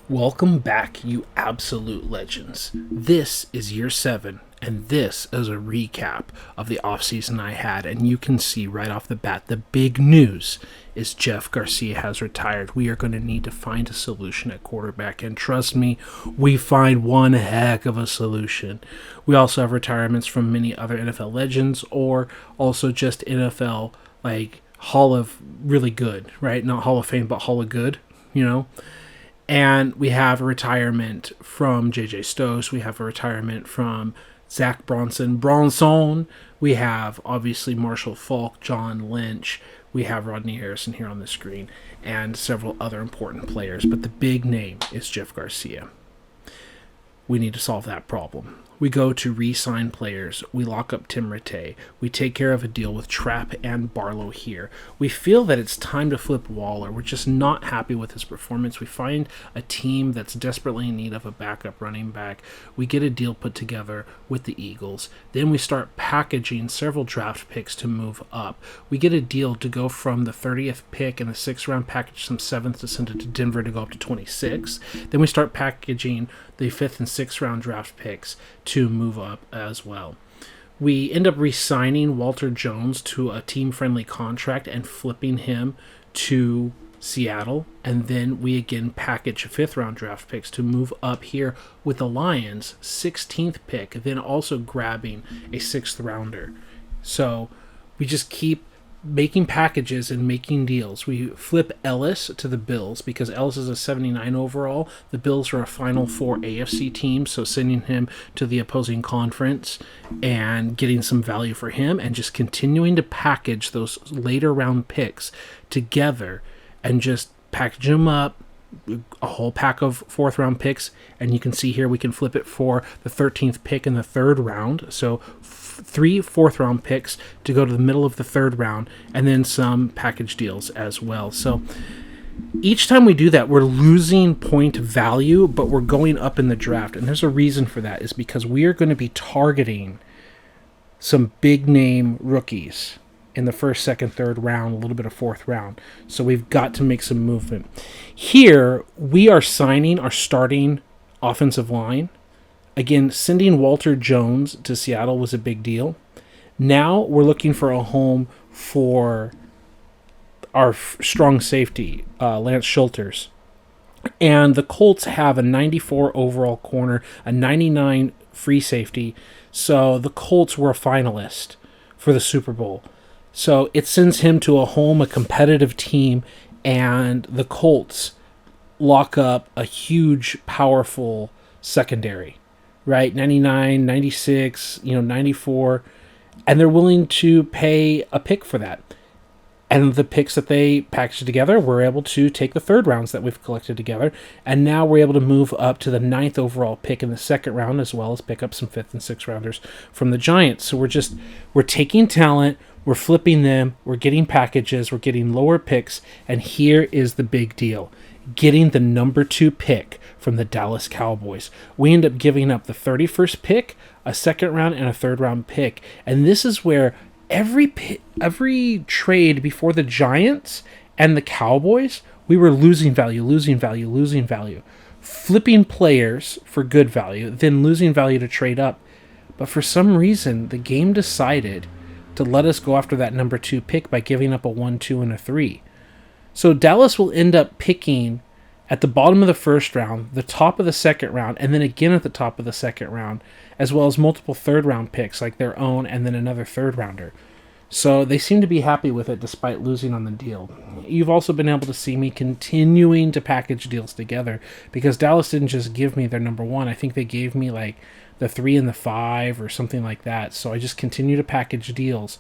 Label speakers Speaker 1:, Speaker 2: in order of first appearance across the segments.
Speaker 1: Welcome back, you absolute legends. This is year 7, and this is a recap of the offseason I had. And you can see right off the bat, the big news is Jeff Garcia has retired. We are going to need to find a solution at quarterback, and trust me, we find one heck of a solution. We also have retirements from many other NFL legends, or also just NFL, like, Hall of really good, right? Not Hall of Fame, but Hall of Good, you know? And we have a retirement from J.J. Stos. We have a retirement from Zach Bronson. We have, obviously, Marshall Faulk, John Lynch. We have Rodney Harrison here on the screen, and several other important players. But the big name is Jeff Garcia. We need to solve that problem. We go to re-sign players. We lock up Tim Rattay. We take care of a deal with Trapp and Barlow here. We feel that it's time to flip Waller. We're just not happy with his performance. We find a team that's desperately in need of a backup running back. We get a deal put together with the Eagles. Then we start packaging several draft picks to move up. We get a deal to go from the 30th pick in the 6th round, package some 7th to send it to Denver to go up to 26. Then we start packaging the 5th and 6th round draft picks to move up as well. We end up re-signing Walter Jones to a team-friendly contract and flipping him to Seattle. And then we again package 5th round draft picks to move up here with the Lions' 16th pick, then also grabbing a 6th rounder. So we just keep making packages and making deals. We flip Ellis to the Bills because Ellis is a 79 overall. The Bills are a Final Four AFC team, so sending him to the opposing conference and getting some value for him and just continuing to package those later round picks together and just package them up, a whole pack of 4th round picks, and you can see here we can flip it for the 13th pick in the 3rd round. So 3 4th round picks to go to the middle of the 3rd round, and then some package deals as well. So each time we do that, we're losing point value, but we're going up in the draft. And there's a reason for that, is because we are going to be targeting some big name rookies in the 1st, 2nd, 3rd round, a little bit of 4th round. So we've got to make some movement. Here, we are signing our starting offensive line. Again, sending Walter Jones to Seattle was a big deal. Now we're looking for a home for our strong safety, Lance Schulters. And the Colts have a 94 overall corner, a 99 free safety. So the Colts were a finalist for the Super Bowl. So it sends him to a home, a competitive team, and the Colts lock up a huge, powerful secondary, right? 99, 96, 94, and they're willing to pay a pick for that. And the picks that they packaged together, we're able to take the 3rd rounds that we've collected together, and now we're able to move up to the 9th overall pick in the 2nd round, as well as pick up some 5th and 6th rounders from the Giants. So we're taking talent, we're flipping them, we're getting packages, we're getting lower picks, and here is the big deal. Getting the number 2 pick from the Dallas Cowboys. We end up giving up the 31st pick, a 2nd round, and a 3rd round pick. And this is where every trade before the Giants and the Cowboys, we were losing value. Flipping players for good value, then losing value to trade up. But for some reason, the game decided to let us go after that number 2 pick by giving up a 1, 2, and a 3. So Dallas will end up picking at the bottom of the 1st round, the top of the 2nd round, and then again at the top of the 2nd round, as well as multiple 3rd round picks like their own and then another 3rd rounder. So they seem to be happy with it despite losing on the deal. You've also been able to see me continuing to package deals together because Dallas didn't just give me their number 1. I think they gave me like the 3 and the 5 or something like that. So I just continue to package deals.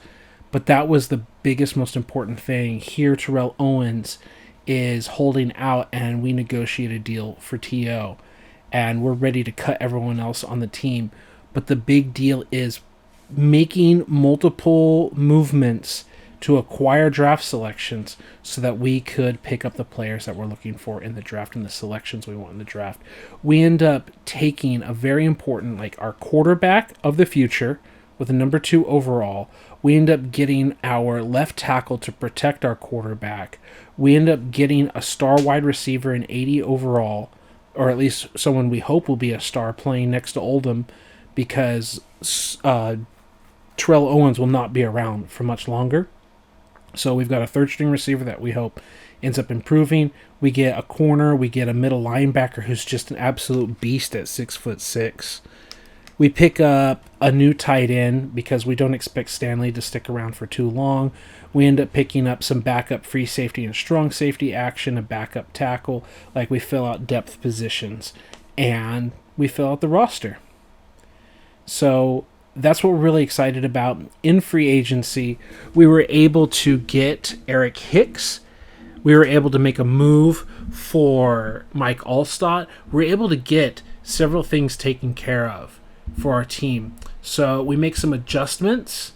Speaker 1: But that was the biggest, most important thing. Here, Terrell Owens is holding out, and we negotiate a deal for T.O. And we're ready to cut everyone else on the team. But the big deal is making multiple movements to acquire draft selections so that we could pick up the players that we're looking for in the draft and the selections we want in the draft. We end up taking a very important, like our quarterback of the future with a number 2 overall. We end up getting our left tackle to protect our quarterback. We end up getting a star wide receiver in 80 overall or at least someone we hope will be a star playing next to Oldham, because Terrell Owens will not be around for much longer. So we've got a third string receiver that we hope ends up improving. We get a corner. We get a middle linebacker who's just an absolute beast at 6'6". We pick up a new tight end because we don't expect Stanley to stick around for too long. We end up picking up some backup free safety and strong safety action, a backup tackle. Like, we fill out depth positions, and we fill out the roster. So that's what we're really excited about. In free agency, we were able to get Eric Hicks. We were able to make a move for Mike Allstott. We were able to get several things taken care of for our team. So we make some adjustments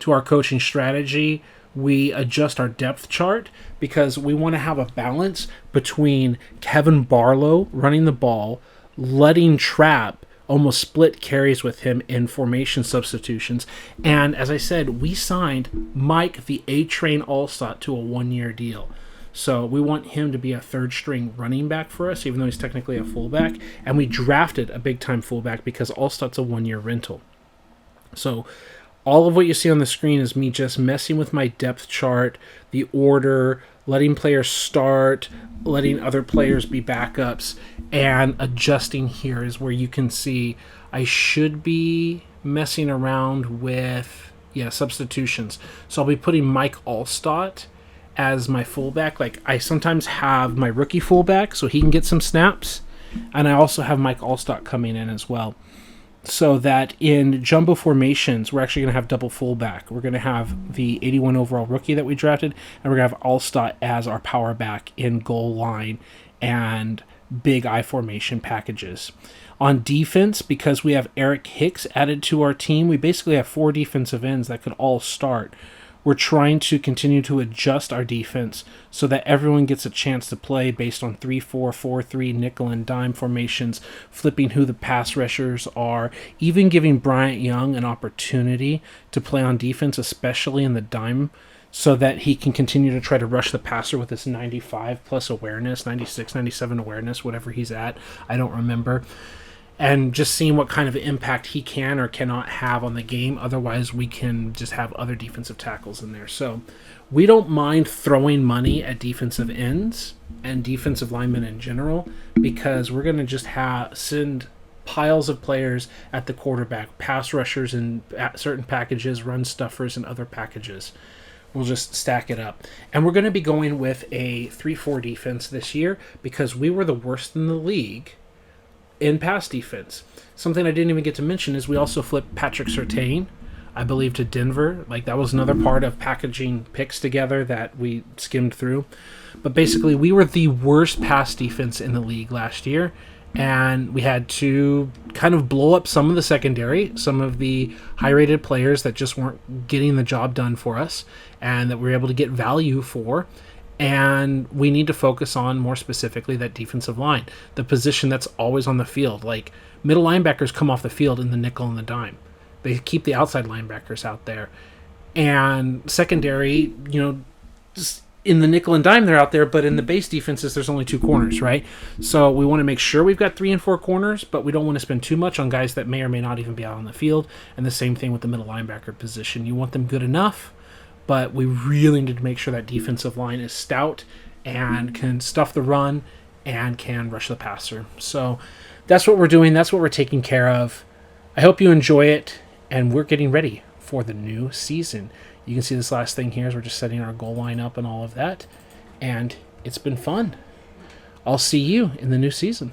Speaker 1: to our coaching strategy. We adjust our depth chart because we want to have a balance between Kevin Barlow running the ball, letting Trapp almost split carries with him in formation substitutions. And as I said, we signed Mike the A-Train Allstott to a 1-year deal. So we want him to be a third-string running back for us, even though he's technically a fullback. And we drafted a big-time fullback because Allstott's a 1-year rental. So all of what you see on the screen is me just messing with my depth chart, the order, letting players start, letting other players be backups, and adjusting here is where you can see I should be messing around with, substitutions. So I'll be putting Mike Allstott as my fullback. Like, I sometimes have my rookie fullback so he can get some snaps, and I also have Mike Allstott coming in as well, so that in jumbo formations we're actually going to have double fullback. We're going to have the 81 overall rookie that we drafted, and we're going to have Allstott as our power back in goal line and big I formation packages. On defense, because we have Eric Hicks added to our team, we basically have 4 defensive ends that could all start. We're trying to continue to adjust our defense so that everyone gets a chance to play based on 3-4, 4-3, nickel and dime formations, flipping who the pass rushers are, even giving Bryant Young an opportunity to play on defense, especially in the dime, so that he can continue to try to rush the passer with this 95 plus awareness, 96, 97 awareness, whatever he's at. I don't remember. And just seeing what kind of impact he can or cannot have on the game. Otherwise, we can just have other defensive tackles in there. So we don't mind throwing money at defensive ends and defensive linemen in general, because we're going to just send piles of players at the quarterback, pass rushers in certain packages, run stuffers in other packages. We'll just stack it up. And we're going to be going with a 3-4 defense this year because we were the worst in the league in pass defense. Something I didn't even get to mention is we also flipped Patrick Surtain, I believe, to Denver. Like, that was another part of packaging picks together that we skimmed through. But basically, we were the worst pass defense in the league last year, and we had to kind of blow up some of the secondary, some of the high-rated players that just weren't getting the job done for us and that we were able to get value for. And we need to focus on, more specifically, that defensive line, the position that's always on the field. Like, middle linebackers come off the field in the nickel and the dime. They keep the outside linebackers out there. And secondary, just in the nickel and dime, they're out there, but in the base defenses, there's only 2 corners, right? So we want to make sure we've got 3 and 4 corners, but we don't want to spend too much on guys that may or may not even be out on the field. And the same thing with the middle linebacker position. You want them good enough, but we really need to make sure that defensive line is stout and can stuff the run and can rush the passer. So that's what we're doing. That's what we're taking care of. I hope you enjoy it, and we're getting ready for the new season. You can see this last thing here is we're just setting our goal line up and all of that, and it's been fun. I'll see you in the new season.